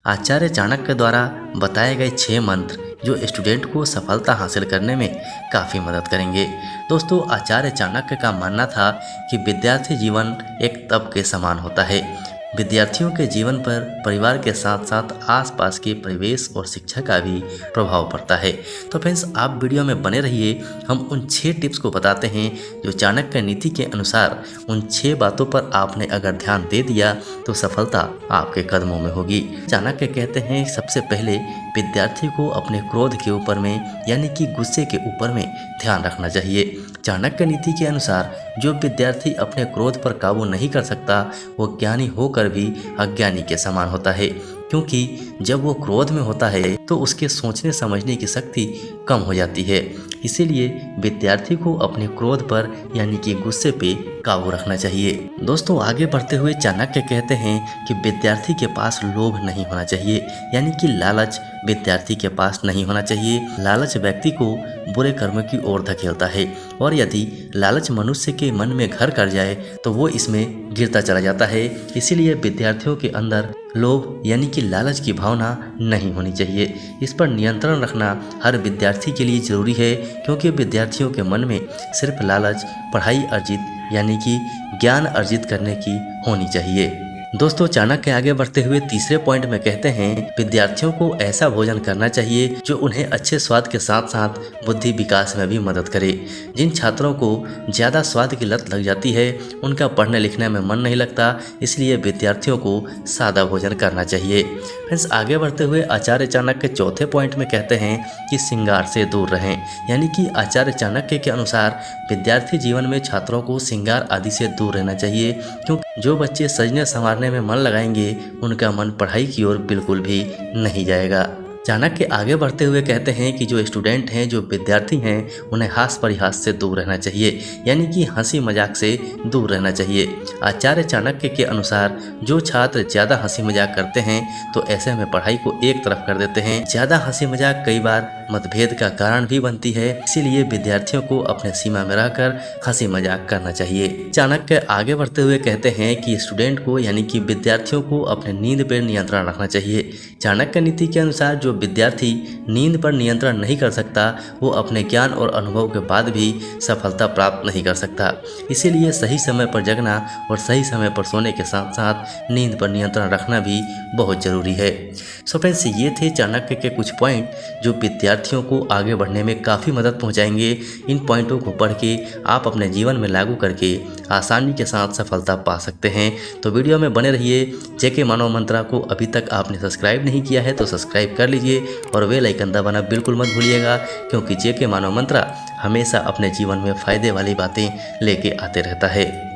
आचार्य चाणक्य द्वारा बताए गए 6 मंत्र जो स्टूडेंट को सफलता हासिल करने में काफ़ी मदद करेंगे। दोस्तों, आचार्य चाणक्य का मानना था कि विद्यार्थी जीवन एक तप के समान होता है। विद्यार्थियों के जीवन पर परिवार के साथ साथ आसपास के परिवेश और शिक्षा का भी प्रभाव पड़ता है। तो फ्रेंड्स, आप वीडियो में बने रहिए। हम उन 6 टिप्स को बताते हैं जो चाणक्य नीति के अनुसार उन 6 बातों पर आपने अगर ध्यान दे दिया तो सफलता आपके कदमों में होगी। चाणक्य कहते हैं सबसे पहले विद्यार्थी को अपने क्रोध के ऊपर में यानी कि गुस्से के ऊपर में ध्यान रखना चाहिए। चाणक्य नीति के अनुसार जो विद्यार्थी अपने क्रोध पर काबू नहीं कर सकता वो ज्ञानी होकर भी अज्ञानी के समान होता है, क्योंकि जब वो क्रोध में होता है तो उसके सोचने समझने की शक्ति कम हो जाती है। इसीलिए विद्यार्थी को अपने क्रोध पर यानी कि गुस्से पे काबू रखना चाहिए। दोस्तों, आगे बढ़ते हुए चाणक्य कहते हैं कि विद्यार्थी के पास लोभ नहीं होना चाहिए, यानी कि लालच विद्यार्थी के पास नहीं होना चाहिए। लालच व्यक्ति को बुरे कर्म की ओर धकेलता है और यदि लालच मनुष्य के मन में घर कर जाए तो वो इसमें गिरता चला जाता है। इसीलिए विद्यार्थियों के अंदर लोभ यानी कि लालच की भावना नहीं होनी चाहिए। इस पर नियंत्रण रखना हर विद्यार्थी के लिए जरूरी है, क्योंकि विद्यार्थियों के मन में सिर्फ लालच पढ़ाई अर्जित यानी कि ज्ञान अर्जित करने की होनी चाहिए। दोस्तों, चाणक्य आगे बढ़ते हुए तीसरे पॉइंट में कहते हैं विद्यार्थियों को ऐसा भोजन करना चाहिए जो उन्हें अच्छे स्वाद के साथ साथ बुद्धि विकास में भी मदद करे। जिन छात्रों को ज़्यादा स्वाद की लत लग जाती है उनका पढ़ने लिखने में मन नहीं लगता, इसलिए विद्यार्थियों को सादा भोजन करना चाहिए। फ्रेंड्स, आगे बढ़ते हुए आचार्य चाणक्य चौथे पॉइंट में कहते हैं कि श्रृंगार से दूर रहें, यानी कि आचार्य चाणक्य के अनुसार विद्यार्थी जीवन में छात्रों को श्रृंगार आदि से दूर रहना चाहिए, क्योंकि जो बच्चे सजने संवारने में मन लगाएंगे उनका मन पढ़ाई की ओर बिल्कुल भी नहीं जाएगा। चाणक्य आगे बढ़ते हुए कहते हैं कि जो स्टूडेंट हैं, जो विद्यार्थी हैं, उन्हें हास्य परिहास से दूर रहना चाहिए, यानी कि हंसी मजाक से दूर रहना चाहिए। आचार्य चाणक्य के अनुसार जो छात्र ज़्यादा हंसी मजाक करते हैं तो ऐसे में पढ़ाई को एक तरफ कर देते हैं। ज़्यादा हंसी मजाक कई बार मतभेद का कारण भी बनती है, इसीलिए विद्यार्थियों को अपने सीमा में रहकर हंसी मजाक करना चाहिए। चाणक्य आगे बढ़ते हुए कहते हैं कि स्टूडेंट को यानी कि विद्यार्थियों को अपने नींद पर नियंत्रण रखना चाहिए। चाणक्य नीति के अनुसार जो विद्यार्थी नींद पर नियंत्रण नहीं कर सकता वो अपने ज्ञान और अनुभव के बाद भी सफलता प्राप्त नहीं कर सकता। इसीलिए सही समय पर जगना और सही समय पर सोने के साथ साथ नींद पर नियंत्रण रखना भी बहुत ज़रूरी है। सो फ्रेंड्स, ये थे चाणक्य के कुछ पॉइंट जो विद्यार्थियों को आगे बढ़ने में काफ़ी मदद पहुंचाएंगे। इन पॉइंटों को पढ़ के आप अपने जीवन में लागू करके आसानी के साथ सफलता पा सकते हैं। तो वीडियो में बने रहिए। जेके मानव मंत्रा को अभी तक आपने सब्सक्राइब नहीं किया है तो सब्सक्राइब कर लीजिए और बेल आइकन दबाना बिल्कुल मत भूलिएगा, क्योंकि जेके मानव मंत्रा हमेशा अपने जीवन में फ़ायदे वाली बातें लेके आते रहता है।